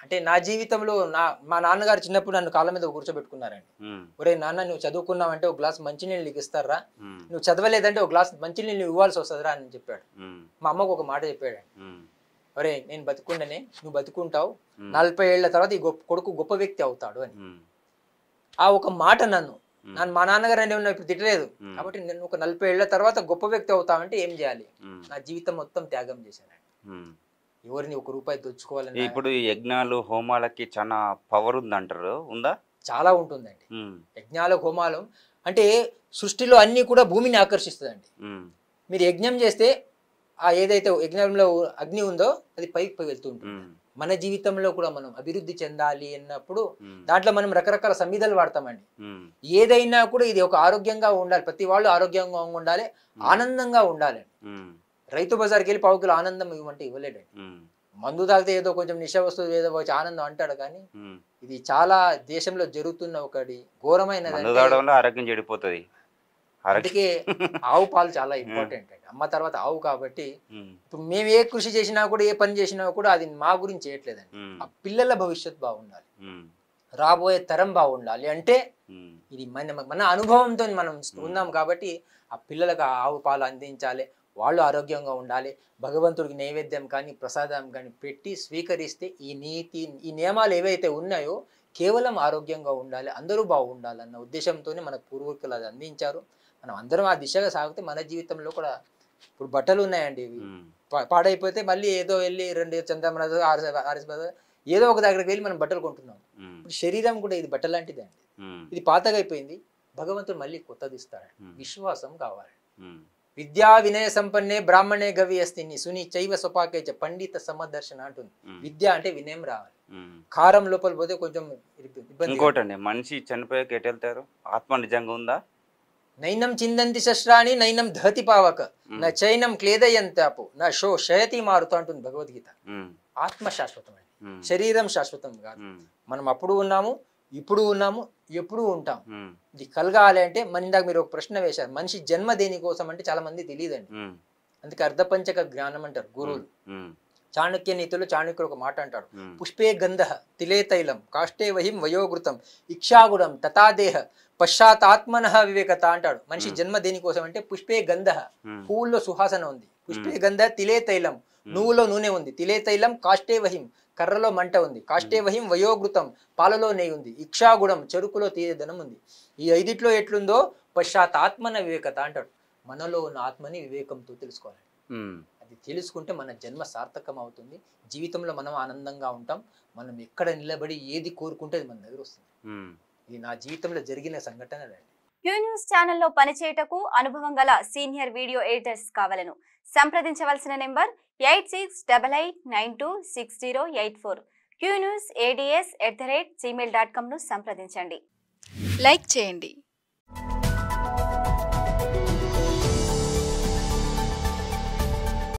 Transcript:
అంటే నా జీవితంలో మా నాన్నగారు చిన్నప్పుడు నన్ను కాళ్ళ మీద కూర్చోబెట్టుకున్నారండి. ఒరేయ్ నాన్న, నువ్వు చదువుకున్నావంటే ఒక గ్లాస్ మంచినీళ్ళు నీకు ఇస్తారా, నువ్వు చదవలేదంటే ఒక గ్లాస్ మంచినీళ్ళు నువ్వు ఇవ్వాల్సి వస్తుందిరా అని చెప్పాడు. మా అమ్మకు ఒక మాట చెప్పాడండి, ఒరే నేను బతుకుండనే, నువ్వు బతుకుంటావు, 40 ఏళ్ల తర్వాత ఈ కొడుకు గొప్ప వ్యక్తి అవుతాడు అని. ఆ ఒక మాట నన్ను మా నాన్నగారు అంటే ఇప్పుడు తిట్టలేదు కాబట్టి నేను ఒక 40 ఏళ్ల తర్వాత గొప్ప వ్యక్తి అవుతావంటే ఏం చేయాలి, నా జీవితం మొత్తం త్యాగం చేశానండి. ఎవరిని ఒక రూపాయి తెచ్చుకోవాలని. ఇప్పుడు యజ్ఞాలు హోమాలకి చాలా పవర్ ఉందంటారు, ఉందా? చాలా ఉంటుందండి. యజ్ఞాలు హోమాలు అంటే సృష్టిలో అన్ని కూడా భూమిని ఆకర్షిస్తుందండి. మీరు యజ్ఞం చేస్తే ఆ ఏదైతే యజ్ఞంలో అగ్ని ఉందో అది పైకి వెళ్తూ ఉంటుంది. మన జీవితంలో కూడా మనం అభివృద్ధి చెందాలి అన్నప్పుడు దాంట్లో మనం రకరకాల సంవిధాలు వాడతామండి. ఏదైనా కూడా ఇది ఒక ఆరోగ్యంగా ఉండాలి, ప్రతి వాళ్ళు ఆరోగ్యంగా ఉండాలి, ఆనందంగా ఉండాలి. రైతు బజార్కి వెళ్ళి పావు కిలో ఆనందం ఇవ్వమంటే ఇవ్వలేడండి. మందు తాగితే ఏదో కొంచెం నిశా వస్తువు ఏదో వచ్చి ఆనందం అంటాడు, కానీ ఇది చాలా దేశంలో జరుగుతున్న ఒకటి ఘోరమైన ఆరోగ్యం చెడిపోతుంది. అందుకే ఆవు పాలు చాలా ఇంపార్టెంట్ అండి, అమ్మ తర్వాత ఆవు. కాబట్టి ఇప్పుడు మేము ఏ కృషి చేసినా కూడా, ఏ పని చేసినా కూడా అది మా గురించి చేయట్లేదండి. ఆ పిల్లల భవిష్యత్తు బాగుండాలి, రాబోయే తరం బాగుండాలి అంటే ఇది మన అనుభవంతో మనం ఉన్నాం కాబట్టి ఆ పిల్లలకు ఆవు పాలు అందించాలి, వాళ్ళు ఆరోగ్యంగా ఉండాలి. భగవంతుడికి నైవేద్యం కానీ ప్రసాదం కానీ పెట్టి స్వీకరిస్తే ఈ నియమాలు ఏవైతే ఉన్నాయో కేవలం ఆరోగ్యంగా ఉండాలి, అందరూ బాగుండాలి అన్న ఉద్దేశంతోనే మన పూర్వీకులు అది అందించారు. మనం అందరం ఆ దిశగా సాగితే మన జీవితంలో కూడా. ఇప్పుడు బట్టలు ఉన్నాయండి, ఇవి పాడైపోతే మళ్ళీ ఏదో వెళ్ళి 2 చందమరాజు ఏదో ఒక దగ్గరికి వెళ్ళి మనం బట్టలు కొంటున్నాం. ఇప్పుడు శరీరం కూడా ఇది బట్ట లాంటిదే అండి, ఇది పాతగా అయిపోయింది, భగవంతుడు మళ్ళీ కొత్తది ఇస్తాడు. విశ్వాసం కావాలి. విద్యా వినయ సంపన్నే బ్రాహ్మణే గవి అస్తిని సుని చైవ స్వపాకే పండిత సమదర్శన అంటుంది. విద్య అంటే వినయం రావాలి. కారం లోపల పోతే కొంచెం ఇబ్బంది. ఇంకోటండి, మనిషి చనిపోయాక ఎటు వెళ్తారు? ఆత్మ నిజంగా ఉందా? నైనం చిందంతి శస్త్రాన్ని నైనం దహతి పావక నా చైనం క్లేదయంతాపు నా షో శయతి మారుతా అంటుంది భగవద్గీత. ఆత్మ శాశ్వతం అండి, శరీరం శాశ్వతం కాదు. మనం అప్పుడు ఉన్నాము, ఇప్పుడు ఉన్నాము, ఎప్పుడు ఉంటాం. ఇది కలగాలి అంటే మన ఇందాక మీరు ఒక ప్రశ్న వేశారు, మనిషి జన్మ దేనికోసం అంటే చాలా మంది తెలియదండి. అందుకే అర్ధపంచక జ్ఞానం అంటారు గురువులు. చాణక్య నీతిలో చాణక్యుడు ఒక మాట అంటాడు, పుష్పే గంధ తిలే తైలం కాష్టే వహిం వయోగృతం ఇక్షాగుణం తథాదేహ పశ్చాత్మన వివేకత అంటాడు. మనిషి జన్మ దేనికోసం అంటే పుష్పే గంధ, పువ్వుల్లో సుహాసన ఉంది, పుష్పే గంధ తిలే తైలం, నువ్వులో నూనె ఉంది, తిలే తైలం కాష్టే వహిం, కర్రలో మంట ఉంది, కాష్టే వహిం వయోగృతం, పాలలో నెయ్యి ఉంది, ఇక్షాగుణం, చెరుకులో తీయదనం ఉంది. ఈ 5 ఎట్లుందో పశ్చాత్మన వివేకత అంటాడు. మనలో ఉన్న ఆత్మని వివేకంతో తెలుసుకోవాలి. అది తెలుసుకుంటే మన జన్మ సార్థకం అవుతుంది, జీవితంలో మనం ఆనందంగా ఉంటాం. మనం ఎక్కడ నిలబడి ఏది కోరుకుంటే అది మన దగ్గర వస్తుంది. ఇది నా జీవితంలో జరిగిన సంఘటన. క్యూ న్యూస్ ఛానల్లో పనిచేయటకు అనుభవం గల సీనియర్ వీడియో ఎడిటర్స్ కావాలను సంప్రదించవలసిన నెంబర్ 8688926084. qnewsads@gmail.com ను సంప్రదించండి. లైక్ చేయండి,